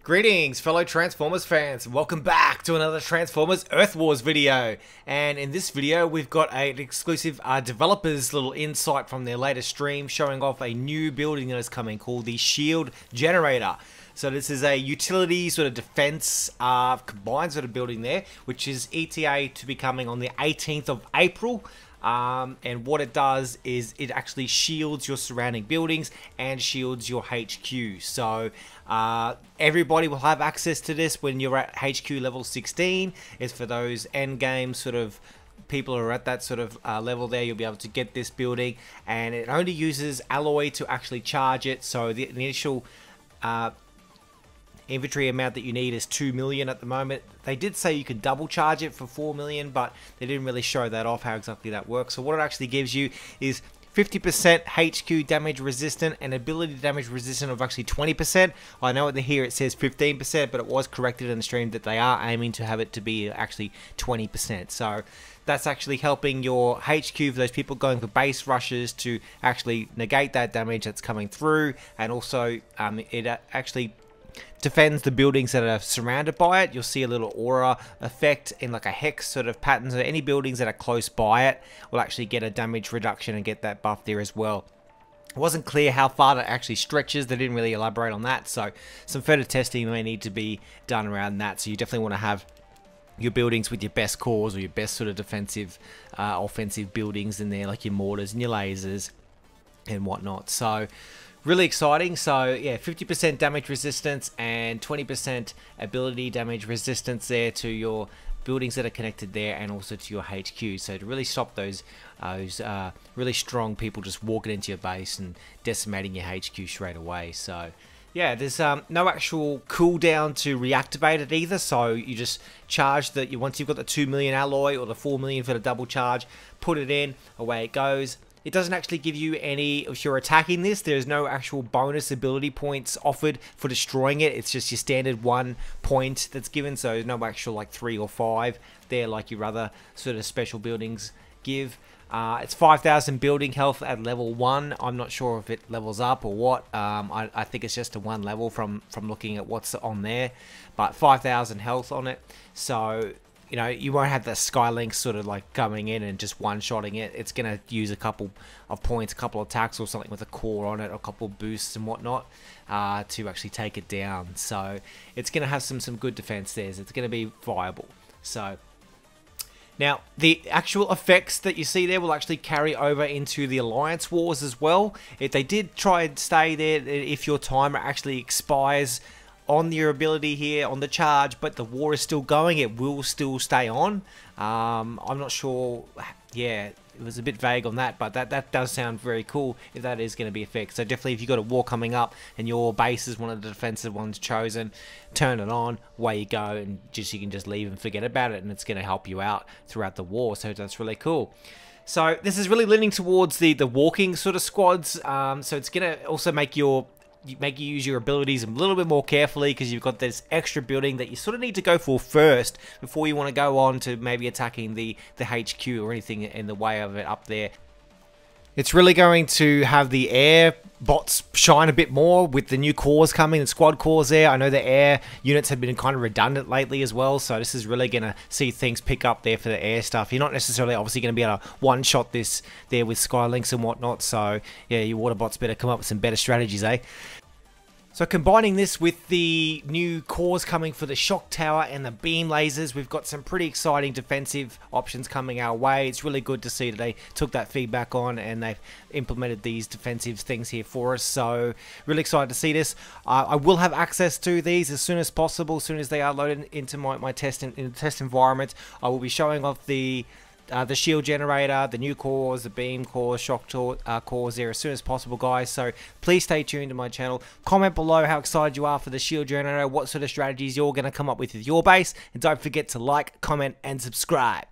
Greetings fellow Transformers fans, welcome back to another Transformers Earth Wars video. And in this video we've got an exclusive developers little insight from their latest stream showing off a new building that is coming called the Shield Generator. So this is a utility sort of defense combined sort of building there, which is ETA to be coming on the 18th of April. And what it does is it actually shields your surrounding buildings and shields your HQ. So everybody will have access to this when you're at HQ level 16. It's for those end game sort of people who are at that sort of level there. You'll be able to get this building, and it only uses alloy to actually charge it. So the initial inventory amount that you need is 2 million at the moment. They did say you could double charge it for 4 million, but they didn't really show that off, how exactly that works. So what it actually gives you is 50% HQ damage resistant and ability damage resistant of actually 20%. I know here it says 15%, but it was corrected in the stream that they are aiming to have it to be actually 20%. So that's actually helping your HQ for those people going for base rushes to actually negate that damage that's coming through, and also it actually defends the buildings that are surrounded by it. You'll see a little aura effect in like a hex sort of pattern, so any buildings that are close by it will actually get a damage reduction and get that buff there as well. It wasn't clear how far that actually stretches. They didn't really elaborate on that, so some further testing may need to be done around that. So you definitely want to have your buildings with your best cores or your best sort of defensive offensive buildings in there, like your mortars and your lasers and whatnot. So really exciting. So yeah, 50% damage resistance and 20% ability damage resistance there to your buildings that are connected there, and also to your HQ. So to really stop those really strong people just walking into your base and decimating your HQ straight away. So yeah, there's no actual cooldown to reactivate it either. So you just charge that once you've got the 2 million alloy or the 4 million for the double charge, put it in, away it goes. It doesn't actually give you any, if you're attacking this, there's no actual bonus ability points offered for destroying it. It's just your standard 1 point that's given, so no actual like 3 or 5 there like your other sort of special buildings give. It's 5,000 building health at level 1. I'm not sure if it levels up or what. I think it's just a 1 level from looking at what's on there, but 5,000 health on it. So you know, you won't have the Skylink sort of like coming in and just one-shotting it. It's going to use a couple of points, a couple of attacks or something with a core on it, or a couple of boosts and whatnot to actually take it down. So it's going to have some good defense there. It's going to be viable. So now, the actual effects that you see there will actually carry over into the Alliance Wars as well. They did try and stay there if your timer actually expires on your ability here on the charge, but the war is still going. It will still stay on. I'm not sure. Yeah, it was a bit vague on that, but that does sound very cool if that is going to be a fix. So definitely, if you've got a war coming up and your base is one of the defensive ones chosen, turn it on, away you go, and you can just leave and forget about it, and it's going to help you out throughout the war. So that's really cool. So this is really leaning towards the walking sort of squads. So it's going to also make you use your abilities a little bit more carefully, because you've got this extra building that you sort of need to go for first before you want to go on to maybe attacking the HQ or anything in the way of it up there. It's really going to have the air bots shine a bit more with the new cores coming, the squad cores there. I know the air units have been kind of redundant lately as well, so this is really going to see things pick up there for the air stuff. You're not necessarily obviously going to be able to one-shot this there with Skylinks and whatnot, so yeah, your water bots better come up with some better strategies, eh? So combining this with the new cores coming for the shock tower and the beam lasers, we've got some pretty exciting defensive options coming our way. It's really good to see that they took that feedback on and they've implemented these defensive things here for us. So really excited to see this. I will have access to these as soon as possible, as soon as they are loaded into my test environment. I will be showing off the shield generator, the new cores, the beam cores, shock cores there as soon as possible, guys. So please stay tuned to my channel. Comment below how excited you are for the shield generator, what sort of strategies you're going to come up with your base, and don't forget to like, comment, and subscribe.